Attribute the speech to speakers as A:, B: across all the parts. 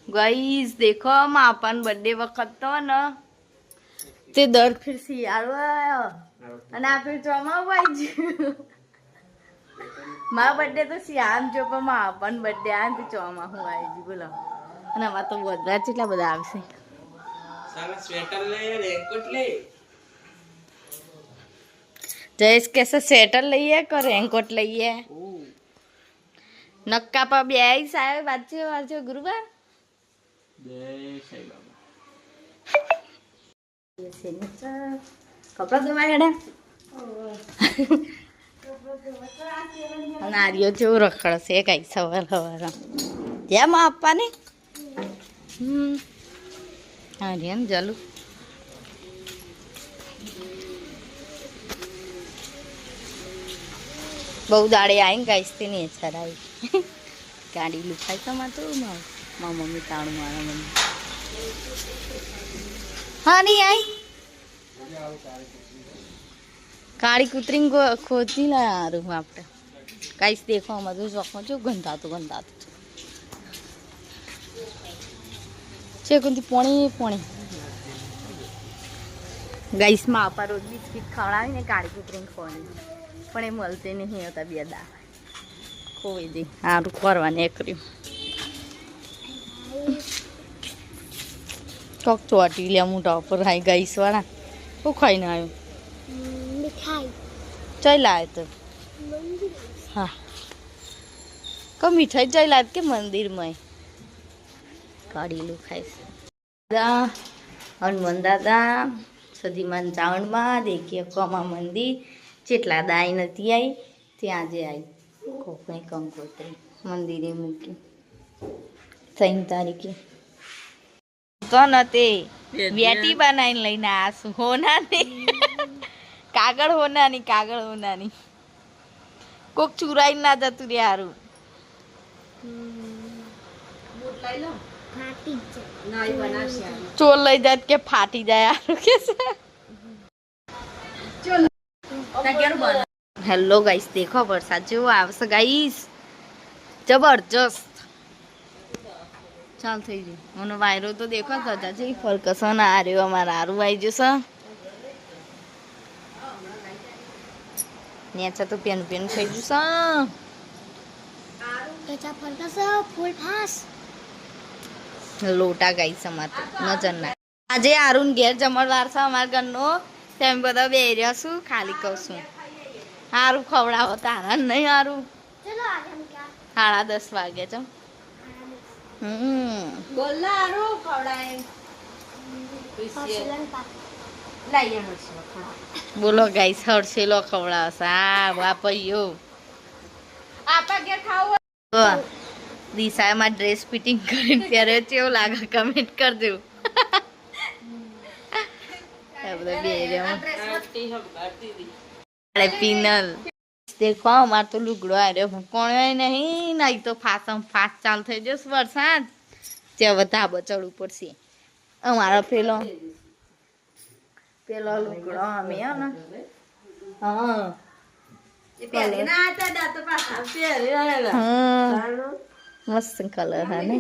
A: Guys देखो मापन birthday वक्त तो ना ते दर फिर શિયાળો આવ્યો અને આ ફિર ચોમાસું આવી ગયું મારો બર્થડે તો શિયાળામાં જો પણ માપન બર્થડે આવે તો ચોમાસું આવી ગયું બોલો અને આમાં તો બધા કેટલા બધા આવશે
B: साला स्वेटर ले रेनकोट ले
A: जयेश कैसे स्वेटर લઈએ કે રેનકોટ લઈએ નક્કા પર બે સાહેબ વાંચ્યો ગુરુવાર
B: जय साई बाबा
A: કપડા ધોવા હેડા નારીઓ જેવું રખડશે કઈ સવાર સવાર જેમ આપવાની હા રેમ ચાલુ બહુ દાડે આવીને ગાઈસથી નહીં અચ્છા આવી ગાડી લુખાય તો માં તો મારા મમ્મી તાણું મારા મમ્મી હા નહીં આવી કાળી કૂતરી ખોદી ના હારું આપણે કાંઈ દેખો આમાં તો ચોખમાં જો ગંધાતું છે કોનથી પોણી ગાઈસમાં આપા રોજ બિસ્કીટ ખવડાવીને કાળી કૂતરીને ખોવાની પણ એ મળતી નહીં હતા બે દા ખોઈ દઈ સારું કરવાની એકર્યું કોક ચોટી લે મોટા ઉપર હાઈ ગાઈસ વાળા શું ખાઈને આવ્યો ચઈ લાવે તો હા કો મીઠાઈ ચઈ લાવે કે મંદિરમાં કાઢેલું ખાઈશ દાદા હનુમાન દાદા સદીમાન ચાવણમાં દેખીએ કોમા મંદિર જેટલા દાય નથી આવી ત્યાં જે આવી કોકની કંકોત્રી મંદિરે મૂકી 3 તારીખે તો ન તે બેટી બનાવીને લઈને આશું હોનાની કાગળ હોનાની કોક ચુરાઈ ના જતું રે હારું ચોર લઈ જાય કે ફાટી જાય હારું કે હેલો ગાઈસ દેખો વરસાદ જેવો આવશે ગાઈસ જબરજસ્ત ચાલ થઈ ગયું મને વાયરો તો દેખો થતા છે ફરકસો ના આ રહ્યો અમારા હારું આવી જશે નેચા તો પેન થઈ જશે લોટા ગાઈસ અમાર તો નજર ના આજે આરુન ઘેર જમણવાર છે અમારા ઘરનો તેમ બધા બે રહ્યા છું ખાલી કહું છું સારું ખવડાવો તારા નહીં સારું 10:30 વાગે છો બોલો ગાઈસ હરસેલો ખવડાવશે હા વાપર્યો દિશામાં ડ્રેસ ફિટિંગ કરીને ત્યારે કેવું લાગે કમેન્ટ કરજો પિનલ દેખો અમાર તો લુગડો આવ્યો કોણ નહીં નહીં તો ફાસ્ટ ચાલુ થઈ જશે વરસાદ ત્યાં બધા ચડવું પડશે અમારો પેલો લુગડો અમે ને હા મસ્ત કલર હા ને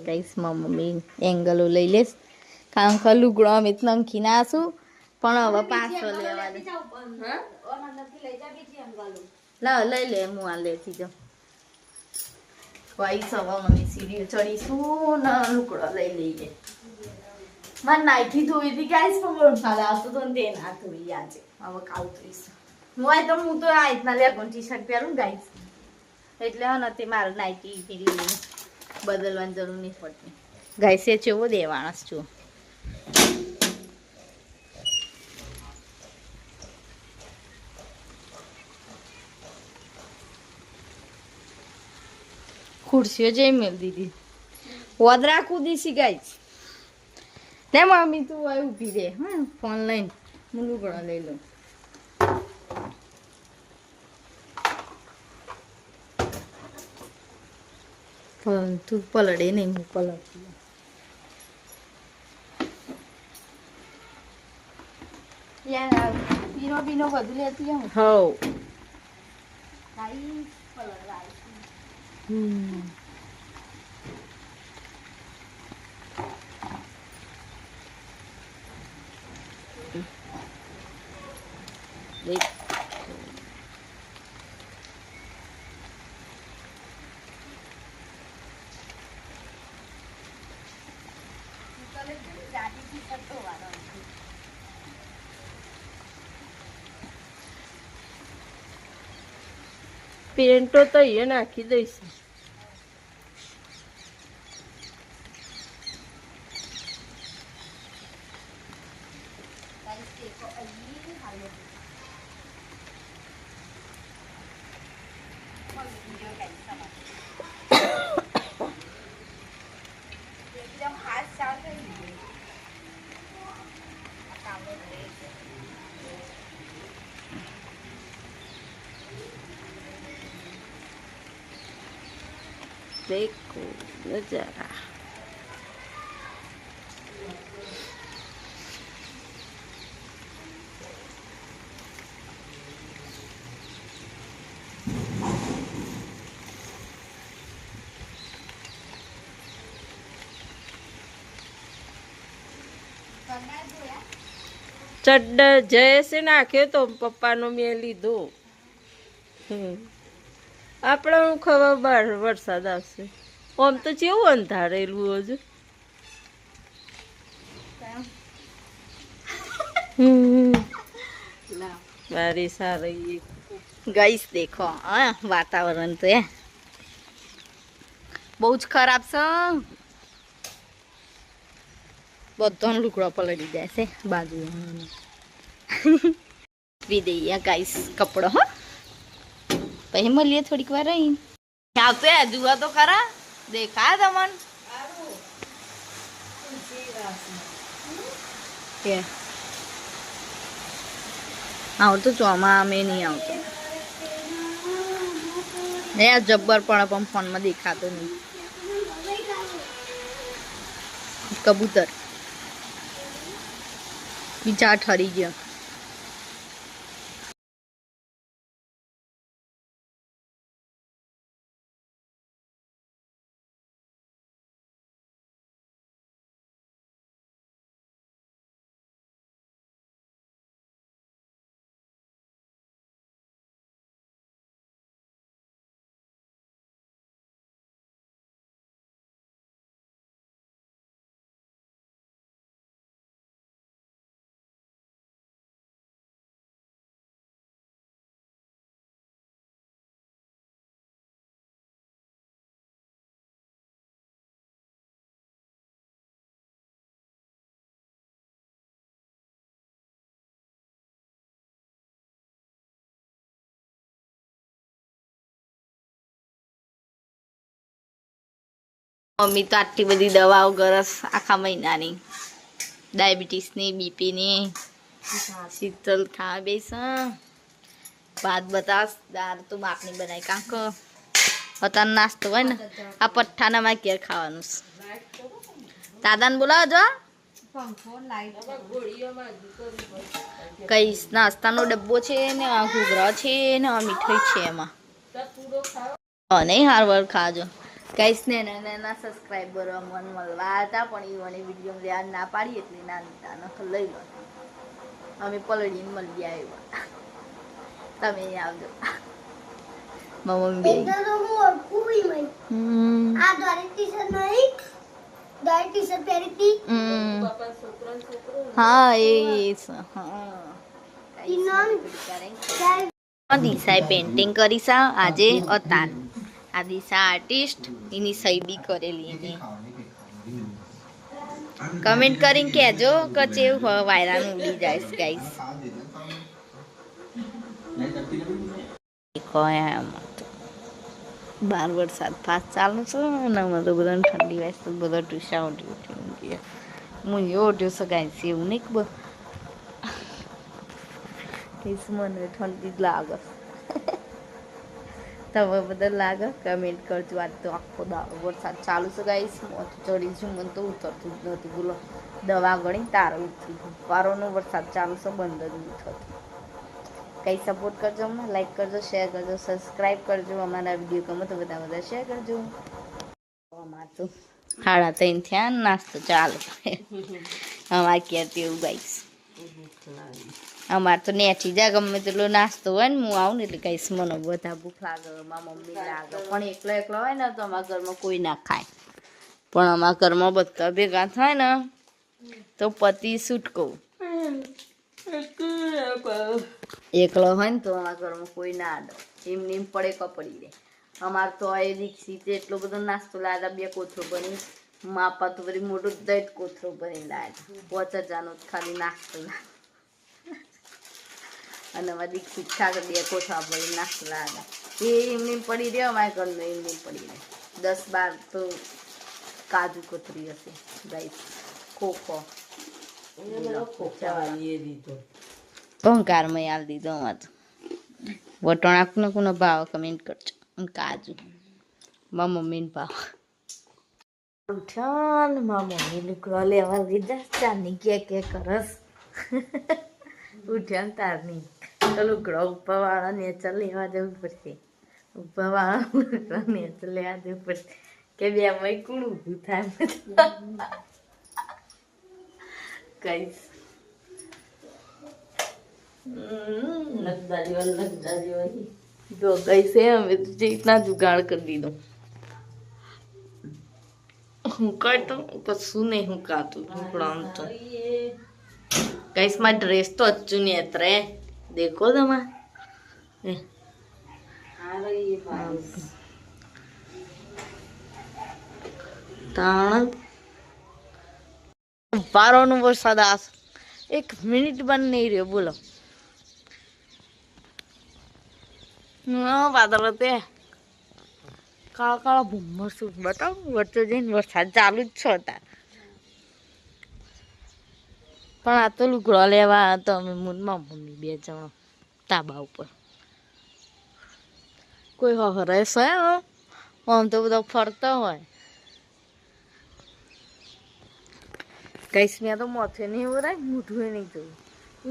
A: ગાઈસ મમ્મી એંગલો લઈ લેસ કારણ કે લુગડો અમે નંખી નાશું પણ હવે 500 લેવાની લઈ લે હું આ લેતી જાઉં ગાઈસ હવે અમે સીડીઓ ચડીશું ને લુગડો લઈ લઈએ મારે નાઈથી ધોઈ હતી ગાઈસ પણ વરસાદ આવતો તો તે ના ધોઈ આજે હવે કાઉતરીશ હું તો આ રીતના લેગન ટી શર્ટ પહેરું ગાઈસ એટલે હા નથી મારે નાઈટી પેલી બદલવાની જરૂર નહીં પડતી ગાઈસ એ ચેવો દેવાના છું ખુરશીઓ જઈ મેળ દીધી વદરા કૂદી સી ગાઈસ લે મમ્મી તું આ ઊભી રહે હા ફોન લઈને હું લુગડો લઈ લઉં તું પલળે નહીં હું પલળતી યાર ઈનો બીનો બધું લેતી આવું.
C: હવ
A: ગાઈસ કલર આવી.
C: દેખ પેન્ટો તો અહીંયા નાખી દઈશ. देखो नजारा ચડ્ડા જયેશે નાખ્યો તો પપ્પાનો મેં લીધો. આપણે હું ખબર બાર વરસાદ આવશે. આમ તો કેવું અંધારેલું હજુ. બારીશ આ રહી.
A: ગાઈસ દેખો હા વાતાવરણ તો એ બહુ જ ખરાબ છે. બધાનો લુગડો પલળી જાય છે બાજુ. દઈએ ગાઈસ કપડો હો પછી મળીએ થોડીક વાર રહી. આવશે જુઓ તો ખરા દેખાય તમને કે આવતો ચોમા અમે નહીં આવતો. એ જબ્બર પણ ફોનમાં દેખાતો નહીં. કબૂતર બીજા ઠરી ગયો. મમ્મી તો આટલી બધી દવાઓ ગરસ આખા મહિનાની ડાયાબિટીસની બીપીની શીતલ ખાવા બેસ ભાત બતાસ દાળ તો બાપની બનાવી કાંક અત્યારે નાસ્તો હોય ને આ પઠ્ઠાના માં ઘેર ખાવાનું. દાદાને બોલાવો જો કઈ નાસ્તાનો ડબ્બો છે ને આ ઘૂઘરા છે ને આ મીઠાઈ છે એમાં નહીં હારવાર ખાજો. ગાઈસ ને નાના સબસ્ક્રાઈબરો મન મળવા હતા પણ ઈવોને વિડીયો લેવા ના પાડી એટલે ના લીધા લઈ લો. અમે પલળીને મળી આવ્યા. તમે આવજો મમ્મી હા એ દિશાએ પેન્ટિંગ કરી સા આજે અતાર. આ દિશા આર્ટિસ્ટ એની સહી બી કરેલી એને. કમેન્ટ કરીને કહેજો કે ચેવું વાયરાનું ઉડી જાય ગાઈસ. બાર વરસાદ ફાસ્ટ ચાલુ છે ને અમે તો બધાને ઠંડી વાય તો બધા ટ્યુશન ઉઠી હું એવો ઉઠ્યો છે ગાઈસ એવું નહીં ખબર મને ઠંડી જ લાગે. તમે બધા લાગે કમેન્ટ કરજો. આજ તો આખો દાડો વરસાદ ચાલુ છે ગાઈસ. ચડી છું મને તો ઉતરતું જ નહોતું. બોલો દવા ગણી તારો ઉતરી વારોનો વરસાદ ચાલુ છે બંધ જ નહીં થતું. કંઈ સપોર્ટ કરજો અમને, લાઈક કરજો, શેર કરજો, સબસ્ક્રાઈબ કરજો. અમારા વિડીયો ગમે તો બધા શેર કરજો. અમારે તો 3:30 થયા ને નાસ્તો ચાલુ. અમારે ક્યાં તેવું ગાઈશ. અમારે તો નેઠી જા ગમે તેટલો નાસ્તો હોય ને હું આવું ને એટલે કહીશ મને બધા ભૂખ લાગે, મારા મમ્મી લાગે. પણ એકલો હોય ને તો અમારા ઘરમાં કોઈ ના ખાય. પણ અમારા ઘરમાં બધા ભેગા થાય ને તો પતિ છૂટકો. એકલો હોય ને તો અમારા ઘરમાં કોઈ ના આડો, એમને એમ પડે કપડી રહે. અમારે તો એ દીક્ષિત એટલો બધો નાસ્તો લાવ્યા, 2 કોથરો ભરી. માપા તો બધી મોટું 10 કોથરો ભરીને લાવ્યા. 5,000 ખાલી નાસ્તો લાવ્યા. અને અમારે દીક્ષિત ખાતે 2 કોથરા ભરી નાસ્તો લાવ્યા. એ એમને પડી રહ્યો, અમારા ઘરનો એમને પડી રહ્યો. 10-12 તો કાજુ કતરી હશે ગાઈસ. ખોખો ટોંકારમાં આલ દીધો. અમારે તો વટોણા કોનો ભાવ કમેન્ટ કરજો. કાજુ મારા મમ્મીને ભાવ. ઉઠ્યા ને મારા મમ્મી લુકડો લેવા લીધા. ચાની કે કરસ ઉઠ્યા ને તારની તો લુકડો ઉપરવાળા નેચર લેવા જવું પડશે. ઉપરવાળા લુકડો નેચર લેવા જવું પડશે કે 2 માં કોણ ઊભું થાય. કઈશ જો ગઈ છે. અમે તો જે રીતના જુગાડ કરી દીધો. હું કાઢતો કશું નહીં, હું કાતું ઢોકળામ તો કઈશ. માં ડ્રેસ તો અચ્ચું ને અત્રે દેખો તમારે તાણ વારોનો વરસાદ આ 1 મિનિટ બંધ નહીં રહ્યો. બોલો વાદળ તે કાળા કાળા ભૂમર શું બતાવ. વચ્ચે જઈને વરસાદ ચાલુ જ છે તાર. પણ આ તો લુગડો લેવા તો અમે મમ્મી 2 જણા ધાબા ઉપર. કોઈ હરે છે આમ તો બધા ફરતા હોય. કઈશ મેં તો મોથે નહીં ઉરાય, મોઢું નહીં જોયું.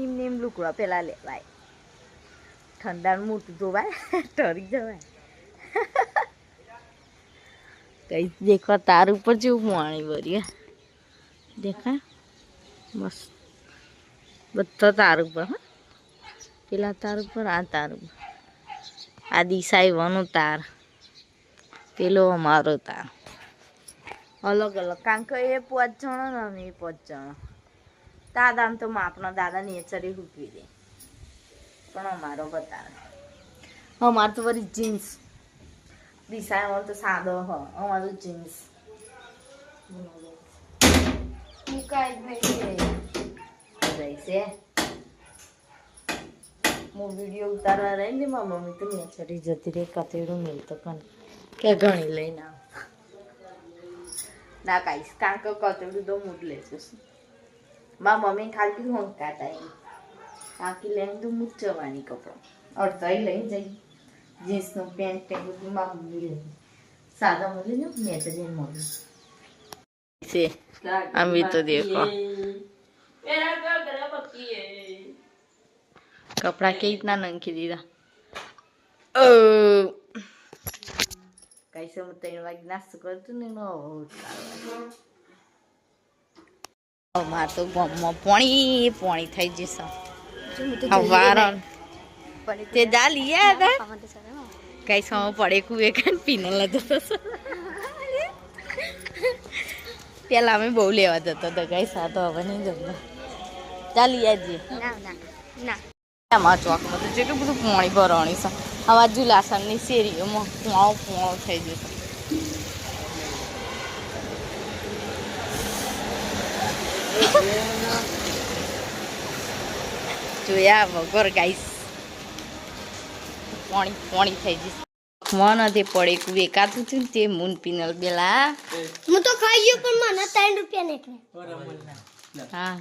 A: એમને એમ લુકડા પેલા લેવાય. ઠંડાનું મોટું ધોવાય, ઠરી જવાય. કઈ દેખવા તાર ઉપર જેવું પાણી ભરી દેખાય મસ્ત. બધા તાર ઉપર. હા, પેલા તાર ઉપર, આ તાર ઉપર. આ દિશાઈવાનો તાર, પેલો અમારો તાર. અલગ અલગ. કારણ કે એ 5 જણા ને અમે 5 જણા. દાદા તો માપનો દાદા નેચરી હૂકવી દે. પણ અમારો બતાવે. અમારે તો વળી જીન્સ. દિશા તો સાદો હ. અમારું જીન્સ મુકાય જ નહીં છે. હું વિડીયો ઉતારવા રહી ને મારી મમ્મી તો નેચરી જતી રહી. કતેડું મિલતો કન કે ઘણી લઈને આવ ના કાંઈશ. કારણ કે કતેડું તો મૂડ લેશું. મારા મમ્મી ખાલી હોંકાતા એમ આખી લઈને તો મૂડ જવાની કપડો અડધાઈ લઈને જઈ. જીન્સનું પેન્ટ એ બધું મારા મમ્મી લઈ. સાદા મળી ને નેચરી મળી છે. અમે તો દેખો કપડા કેવી રીતના નાખી દીધા. કઈ સમય 3 વાગે નાસ્તો કરતું ને મારે તો ગામમાં પોણી થઈ જશે. વારણ તે જા લઈ આવ્યા હતા. કઈ સમય પડે કુએ કાન પીને લતો પેલા અમે બહુ લેવા જતો હતો. કઈ સાતો હવે નહીં જતો. ચાલી આવજે. આમાં ચોકમાં તો જેટલું બધું પોણી ભરવાની છે. આવા જુલાસણની શેરીઓમાં પોણો થઈ જશે. જોયા વગર ગાઈસ પોણી થઈ જશે. મન તે પડે વેકાતું હતું ને તે મૂન પીનલ પેલા
D: હું તો ખાઈ ગયો પણ મને 3 રૂપિયા નીકળે.
A: હા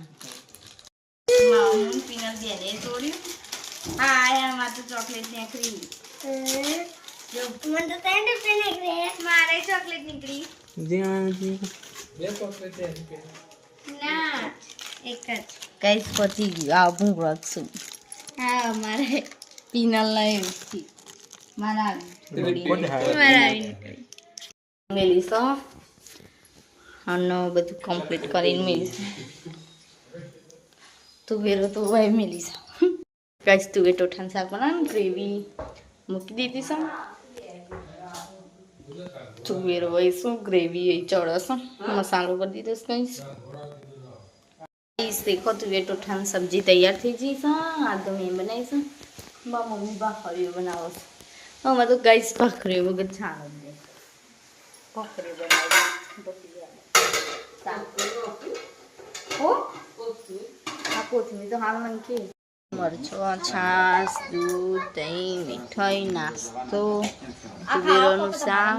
A: મૂન પીનલ બેને તોડ્યું. હા યાર મારે તો ચોકલેટ નીકળી.
D: મને તો 3 રૂપિયા નીકળે.
A: મારે ચોકલેટ નીકળી.
D: ના એક જ
A: કઈ પતી ગયું. આ ભૂંગળો છું.
D: હા મારે
A: પીનલના એવી મારા આવી મેલીશું અને બધું કમ્પ્લીટ કરીને મેલીશું તુવેરો તો ભાઈ મેલીશું ગાઈસ તુવેર ટોઠાનું શાક બનાવવાનું ગ્રેવી મૂકી દીધી છે તુવેરો હોય શું ગ્રેવી એ ચડશે મસાલો કરી દીધો છે કઈ દેખો તુવેર ટોઠાની સબ્જી તૈયાર થઈ ગઈ છે આ તો મેં બનાવી છે મારા મમ્મી ભાખરીઓ બનાવો છે અમારે તો ગાઈસ ભાખરીઓ વગર છાણ જ દે ભાખરીઓ બનાવી આ કોથમીર તો હાલ મને કે મરચો છાશ દૂધ દહીં મીઠાઈ નાસ્તો તુવેરોનું શાક